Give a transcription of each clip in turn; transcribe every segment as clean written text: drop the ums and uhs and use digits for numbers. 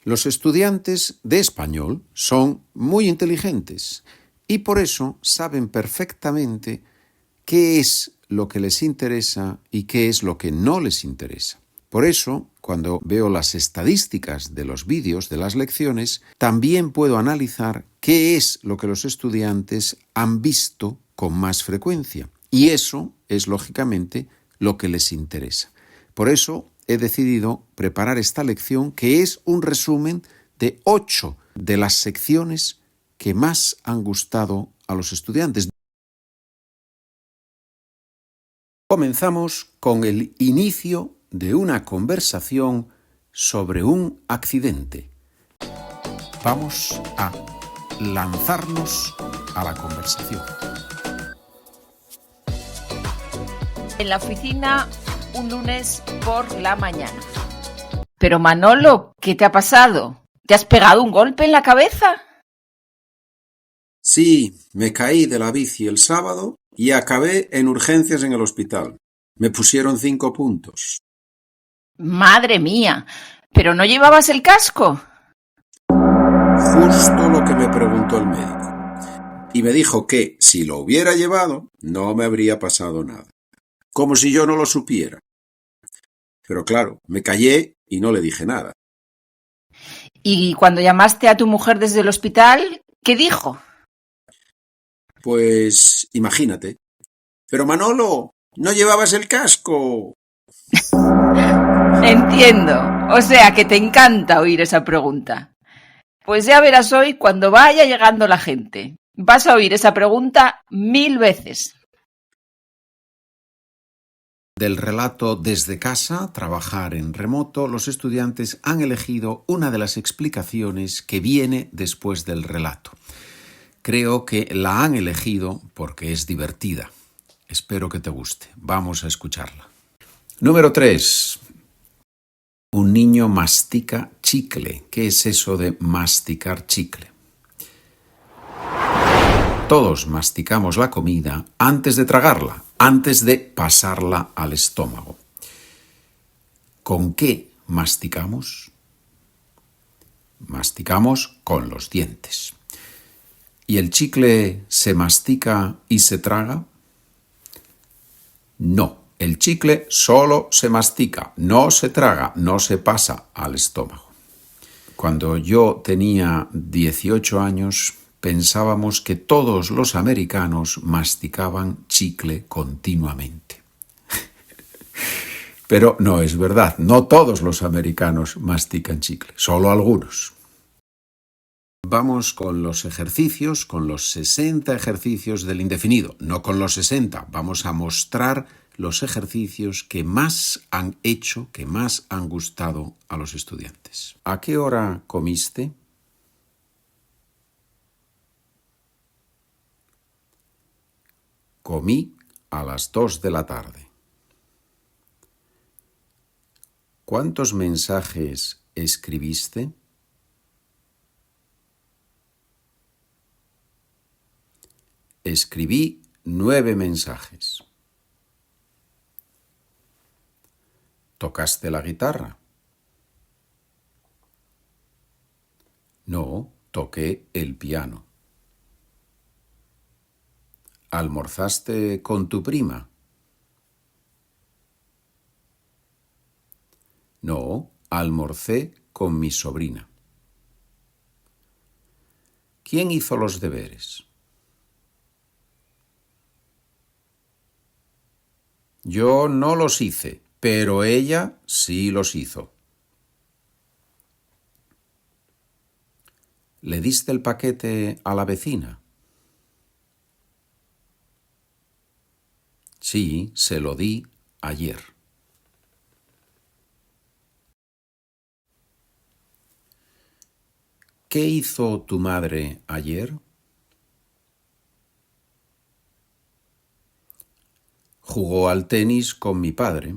Los estudiantes de español son muy inteligentes y por eso saben perfectamente qué es lo que les interesa y qué es lo que no les interesa. Por eso, cuando veo las estadísticas de los vídeos de las lecciones, también puedo analizar qué es lo que los estudiantes han visto con más frecuencia. Y eso es, lógicamente, lo que les interesa. Por eso he decidido preparar esta lección, que es un resumen de 8 de las secciones que más han gustado a los estudiantes. Comenzamos con el inicio de una conversación sobre un accidente. Vamos a lanzarnos a la conversación. En la oficina un lunes por la mañana. Pero Manolo, ¿qué te ha pasado? ¿Te has pegado un golpe en la cabeza? Sí, me caí de la bici el sábado y acabé en urgencias en el hospital. Me pusieron 5 puntos. Madre mía, ¿pero no llevabas el casco? Justo lo que me preguntó el médico. Y me dijo que, si lo hubiera llevado, no me habría pasado nada. Como si yo no lo supiera. Pero claro, me callé y no le dije nada. ¿Y cuando llamaste a tu mujer desde el hospital, qué dijo? Pues, imagínate. Pero Manolo, no llevabas el casco. Entiendo, o sea que te encanta oír esa pregunta. Pues ya verás hoy cuando vaya llegando la gente. Vas a oír esa pregunta 1000 veces. Del relato Desde casa, trabajar en remoto, los estudiantes han elegido una de las explicaciones que viene después del relato. Creo que la han elegido porque es divertida. Espero que te guste. Vamos a escucharla. Número 3. Un niño mastica chicle. ¿Qué es eso de masticar chicle? Todos masticamos la comida antes de tragarla, antes de pasarla al estómago. ¿Con qué masticamos? Masticamos con los dientes. ¿Y el chicle se mastica y se traga? No, el chicle solo se mastica, no se traga, no se pasa al estómago. Cuando yo tenía 18 años, pensábamos que todos los americanos masticaban chicle continuamente. Pero no es verdad, no todos los americanos mastican chicle, solo algunos. Vamos con los ejercicios, con los 60 ejercicios del indefinido, no con los 60. Vamos a mostrar los ejercicios que más han hecho, que más han gustado a los estudiantes. ¿A qué hora comiste? Comí a las 2 de la tarde. ¿Cuántos mensajes escribiste? Escribí 9 mensajes. ¿Tocaste la guitarra? No, toqué el piano. ¿Almorzaste con tu prima? No, almorcé con mi sobrina. ¿Quién hizo los deberes? Yo no los hice, pero ella sí los hizo. ¿Le diste el paquete a la vecina? Sí, se lo di ayer. ¿Qué hizo tu madre ayer? Jugó al tenis con mi padre.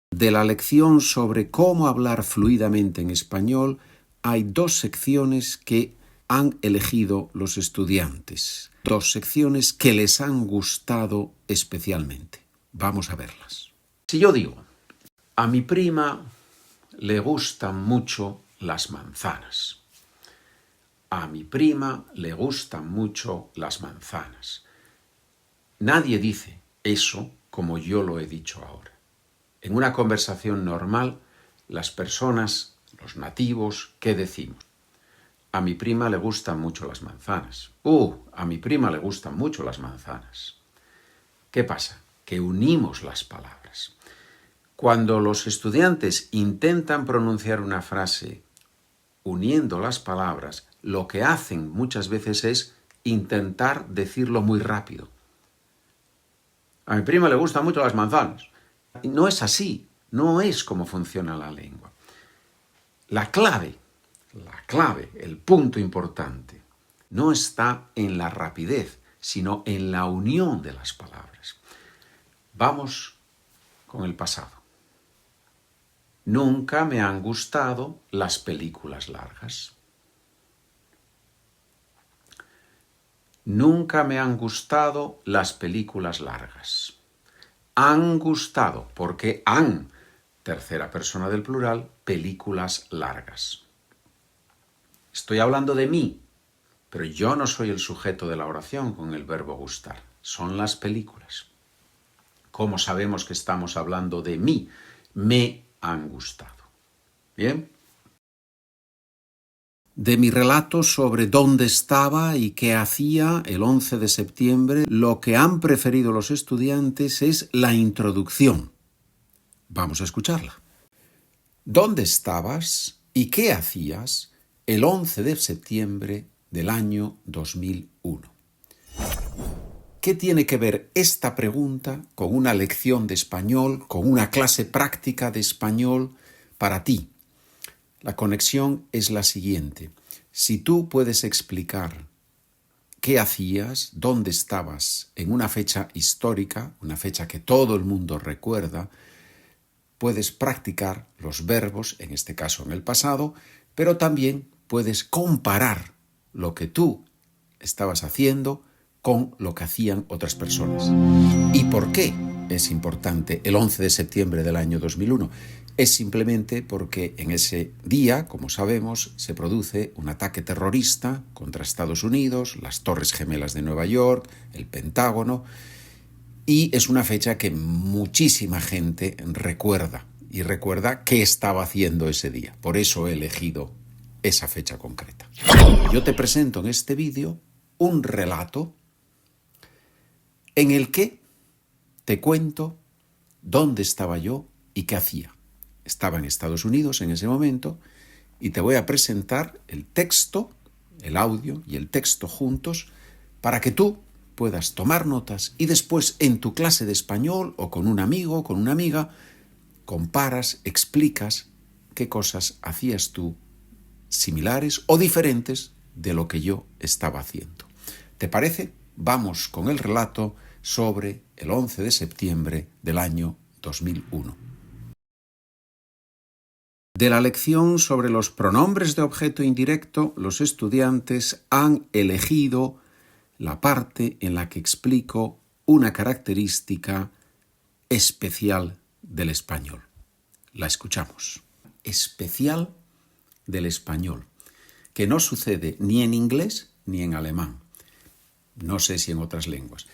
De la lección sobre cómo hablar fluidamente en español, hay 2 secciones que han elegido los estudiantes. 2 secciones que les han gustado especialmente. Vamos a verlas. Si yo digo, A mi prima le gustan mucho las manzanas. A mi prima le gustan mucho las manzanas. Nadie dice eso como yo lo he dicho ahora. En una conversación normal, las personas, los nativos, ¿qué decimos? A mi prima le gustan mucho las manzanas. A mi prima le gustan mucho las manzanas. ¿Qué pasa? Que unimos las palabras. Cuando los estudiantes intentan pronunciar una frase uniendo las palabras, lo que hacen muchas veces es intentar decirlo muy rápido. A mi prima le gustan mucho las manzanas. No es así, no es como funciona la lengua. La clave, el punto importante, no está en la rapidez, sino en la unión de las palabras. Vamos con el pasado. Nunca me han gustado las películas largas. Nunca me han gustado las películas largas. Han gustado, porque han, tercera persona del plural, películas largas. Estoy hablando de mí, pero yo no soy el sujeto de la oración con el verbo gustar. Son las películas. ¿Cómo sabemos que estamos hablando de mí? Me han gustado. ¿Bien? De mi relato sobre dónde estaba y qué hacía el 11 de septiembre, lo que han preferido los estudiantes es la introducción. Vamos a escucharla. ¿Dónde estabas y qué hacías el 11 de septiembre del año 2001? ¿Qué tiene que ver esta pregunta con una lección de español, con una clase práctica de español para ti? La conexión es la siguiente. Si tú puedes explicar qué hacías, dónde estabas en una fecha histórica, una fecha que todo el mundo recuerda, puedes practicar los verbos, en este caso en el pasado, pero también puedes comparar lo que tú estabas haciendo con lo que hacían otras personas. ¿Y por qué es importante el 11 de septiembre del año 2001? Es simplemente porque en ese día, como sabemos, se produce un ataque terrorista contra Estados Unidos, las Torres Gemelas de Nueva York, el Pentágono, y es una fecha que muchísima gente recuerda, y recuerda qué estaba haciendo ese día. Por eso he elegido esa fecha concreta. Yo te presento en este vídeo un relato en el que te cuento dónde estaba yo y qué hacía. Estaba en Estados Unidos en ese momento y te voy a presentar el texto, el audio y el texto juntos para que tú puedas tomar notas y después en tu clase de español o con un amigo o con una amiga comparas, explicas qué cosas hacías tú similares o diferentes de lo que yo estaba haciendo. ¿Te parece? Vamos con el relato sobre el 11 de septiembre del año 2001. De la lección sobre los pronombres de objeto indirecto, los estudiantes han elegido la parte en la que explico una característica especial del español. La escuchamos. Especial del español, que no sucede ni en inglés ni en alemán. No sé si en otras lenguas.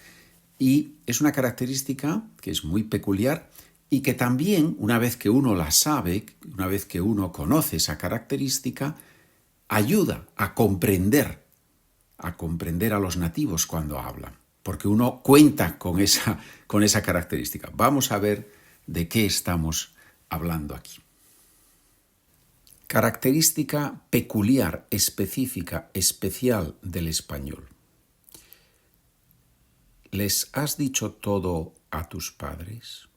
Y es una característica que es muy peculiar y que también, una vez que uno la sabe, una vez que uno conoce esa característica, ayuda a comprender a los nativos cuando hablan, porque uno cuenta con esa característica. Vamos a ver de qué estamos hablando aquí. Característica peculiar, específica, especial del español. ¿Les has dicho todo a tus padres?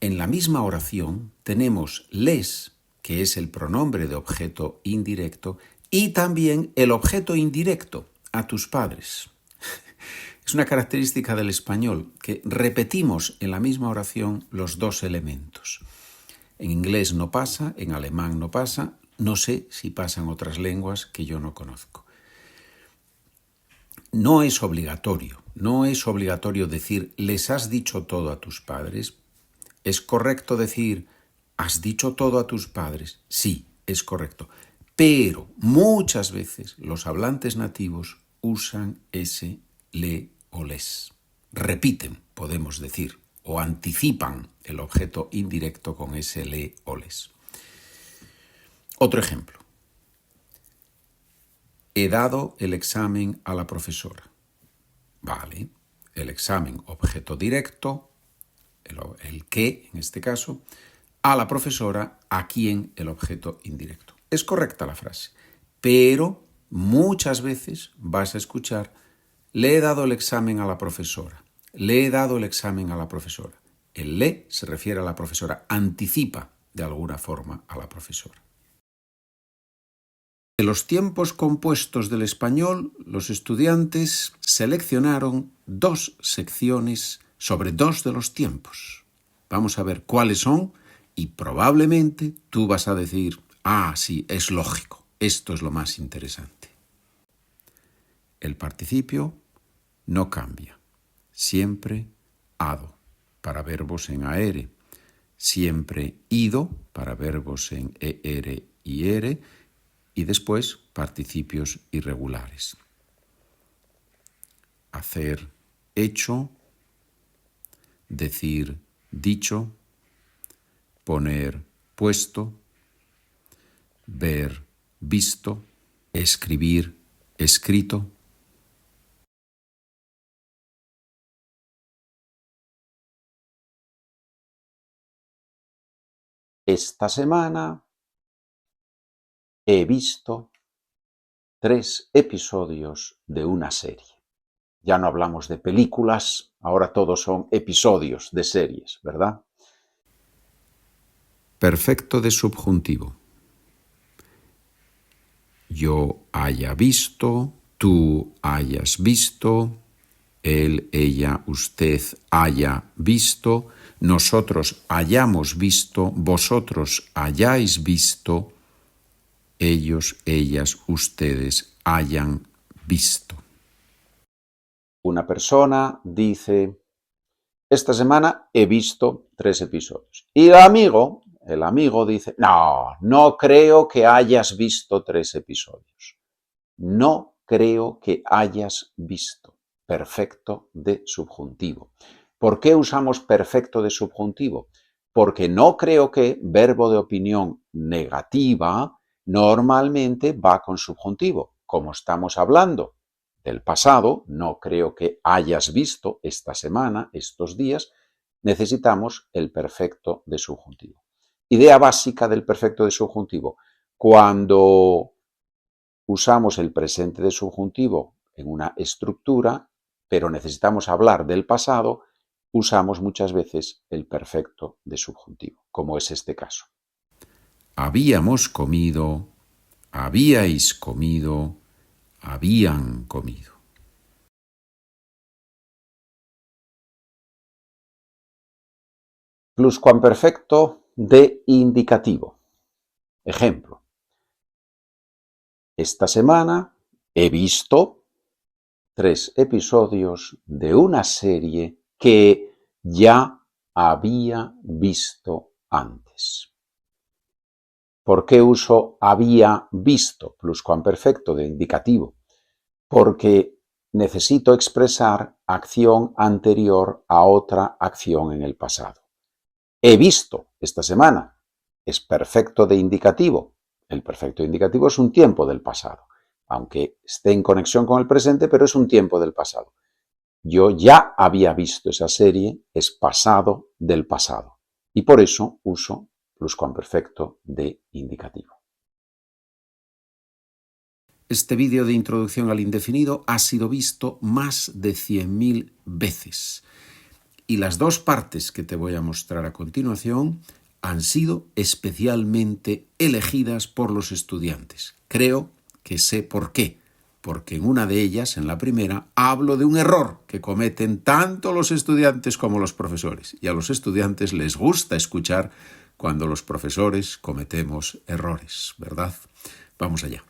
En la misma oración tenemos les, que es el pronombre de objeto indirecto, y también el objeto indirecto, a tus padres. Es una característica del español que repetimos en la misma oración los dos elementos. En inglés no pasa, en alemán no pasa, no sé si pasa en otras lenguas que yo no conozco. No es obligatorio decir les has dicho todo a tus padres. ¿Es correcto decir, has dicho todo a tus padres? Sí, es correcto. Pero muchas veces los hablantes nativos usan ese le o les. Repiten, podemos decir, o anticipan el objeto indirecto con ese le o les. Otro ejemplo. He dado el examen a la profesora. Vale, el examen, objeto directo, el que, en este caso, a la profesora, a quien, el objeto indirecto. Es correcta la frase, pero muchas veces vas a escuchar, le he dado el examen a la profesora, le he dado el examen a la profesora. El le se refiere a la profesora, anticipa de alguna forma a la profesora. De los tiempos compuestos del español, los estudiantes seleccionaron 2 secciones sobre 2 de los tiempos. Vamos a ver cuáles son y probablemente tú vas a decir, sí, es lógico, esto es lo más interesante. El participio no cambia, siempre ado para verbos en aere, siempre ido para verbos en er y ere, y después participios irregulares. Hacer hecho, decir dicho, poner puesto, ver visto, escribir escrito. Esta semana he visto 3 episodios de una serie. Ya no hablamos de películas, ahora todos son episodios de series, ¿verdad? Perfecto de subjuntivo. Yo haya visto, tú hayas visto, él, ella, usted haya visto, nosotros hayamos visto, vosotros hayáis visto, ellos, ellas, ustedes hayan visto. Una persona dice, esta semana he visto 3 episodios. Y el amigo dice, no creo que hayas visto 3 episodios. No creo que hayas visto. Perfecto de subjuntivo. ¿Por qué usamos perfecto de subjuntivo? Porque no creo que, verbo de opinión negativa, normalmente va con subjuntivo. Como estamos hablando del pasado, no creo que hayas visto esta semana, estos días, necesitamos el perfecto de subjuntivo. Idea básica del perfecto de subjuntivo. Cuando usamos el presente de subjuntivo en una estructura, pero necesitamos hablar del pasado, usamos muchas veces el perfecto de subjuntivo, como es este caso. Habíamos comido, habíais comido, habían comido. Pluscuamperfecto de indicativo. Ejemplo. Esta semana he visto 3 episodios de una serie que ya había visto antes. ¿Por qué uso había visto pluscuamperfecto de indicativo? Porque necesito expresar acción anterior a otra acción en el pasado. He visto esta semana. Es perfecto de indicativo. El perfecto de indicativo es un tiempo del pasado, aunque esté en conexión con el presente, pero es un tiempo del pasado. Yo ya había visto esa serie, es pasado del pasado. Y por eso uso pluscuamperfecto de indicativo. Este vídeo de introducción al indefinido ha sido visto más de 100.000 veces. Y las 2 partes que te voy a mostrar a continuación han sido especialmente elegidas por los estudiantes. Creo que sé por qué. Porque en una de ellas, en la primera, hablo de un error que cometen tanto los estudiantes como los profesores. Y a los estudiantes les gusta escuchar cuando los profesores cometemos errores, ¿verdad? Vamos allá.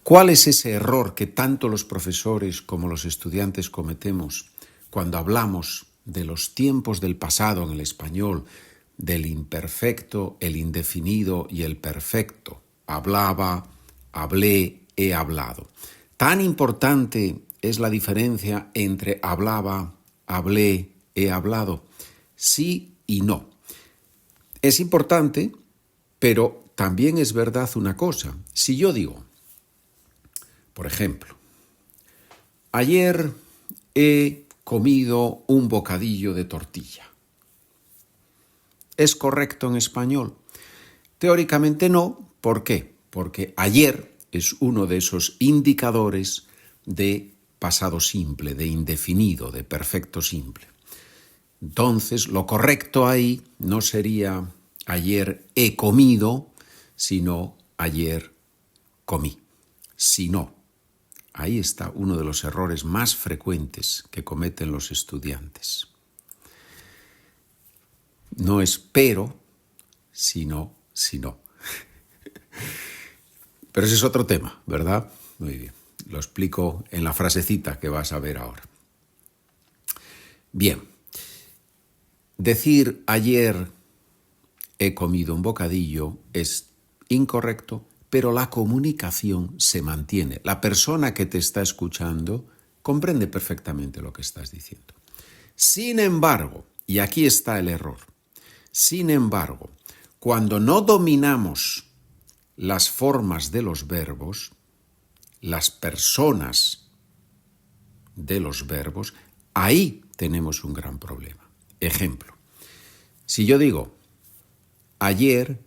¿Cuál es ese error que tanto los profesores como los estudiantes cometemos cuando hablamos de los tiempos del pasado en el español, del imperfecto, el indefinido y el perfecto. Hablaba, hablé, he hablado. Tan importante es la diferencia entre hablaba, hablé, he hablado. Sí y no. Es importante, pero también es verdad una cosa. Si yo digo, por ejemplo, ayer he comido un bocadillo de tortilla. ¿Es correcto en español? Teóricamente no. ¿Por qué? Porque ayer es uno de esos indicadores de pasado simple, de indefinido, de perfecto simple. Entonces, lo correcto ahí no sería ayer he comido, sino ayer comí. Si no, ahí está uno de los errores más frecuentes que cometen los estudiantes. No es pero, sino si no. Pero ese es otro tema, ¿verdad? Muy bien. Lo explico en la frasecita que vas a ver ahora. Bien. Decir ayer he comido un bocadillo es incorrecto, pero la comunicación se mantiene. La persona que te está escuchando comprende perfectamente lo que estás diciendo. Sin embargo, y aquí está el error, sin embargo, cuando no dominamos las formas de los verbos, las personas de los verbos, ahí tenemos un gran problema. Ejemplo, si yo digo, ayer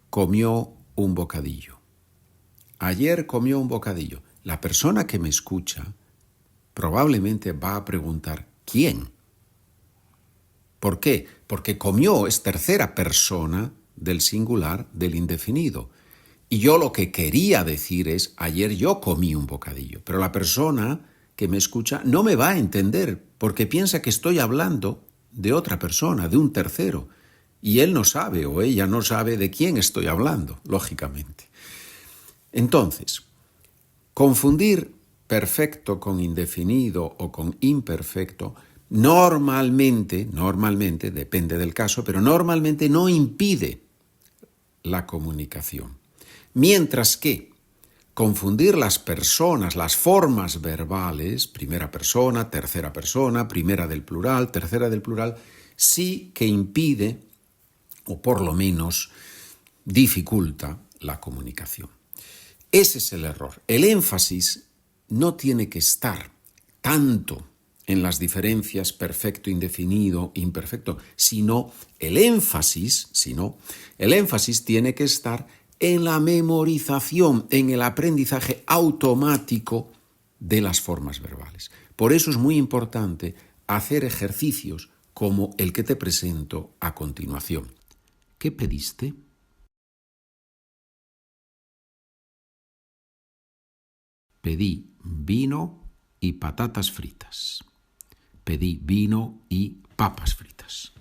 comió un bocadillo. Ayer comió un bocadillo. La persona que me escucha probablemente va a preguntar, ¿quién? ¿Por qué? Porque comió es tercera persona del singular del indefinido. Y yo lo que quería decir es, ayer yo comí un bocadillo. Pero la persona que me escucha no me va a entender porque piensa que estoy hablando de otra persona, de un tercero. Y él no sabe o ella no sabe de quién estoy hablando, lógicamente. Entonces, confundir perfecto con indefinido o con imperfecto normalmente, depende del caso, pero normalmente no impide la comunicación. Mientras que confundir las personas, las formas verbales, primera persona, tercera persona, primera del plural, tercera del plural, sí que impide, o por lo menos dificulta, la comunicación. Ese es el error. El énfasis no tiene que estar tanto en las diferencias perfecto, indefinido, imperfecto, sino el énfasis tiene que estar en la memorización, en el aprendizaje automático de las formas verbales. Por eso es muy importante hacer ejercicios como el que te presento a continuación. ¿Qué pediste? Pedí vino y patatas fritas. Pedí vino y papas fritas.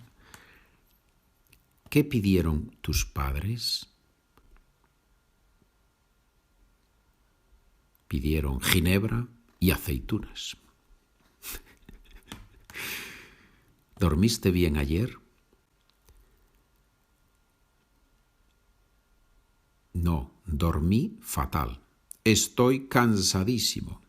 ¿Qué pidieron tus padres? Pidieron ginebra y aceitunas. ¿Dormiste bien ayer? No, dormí fatal. Estoy cansadísimo.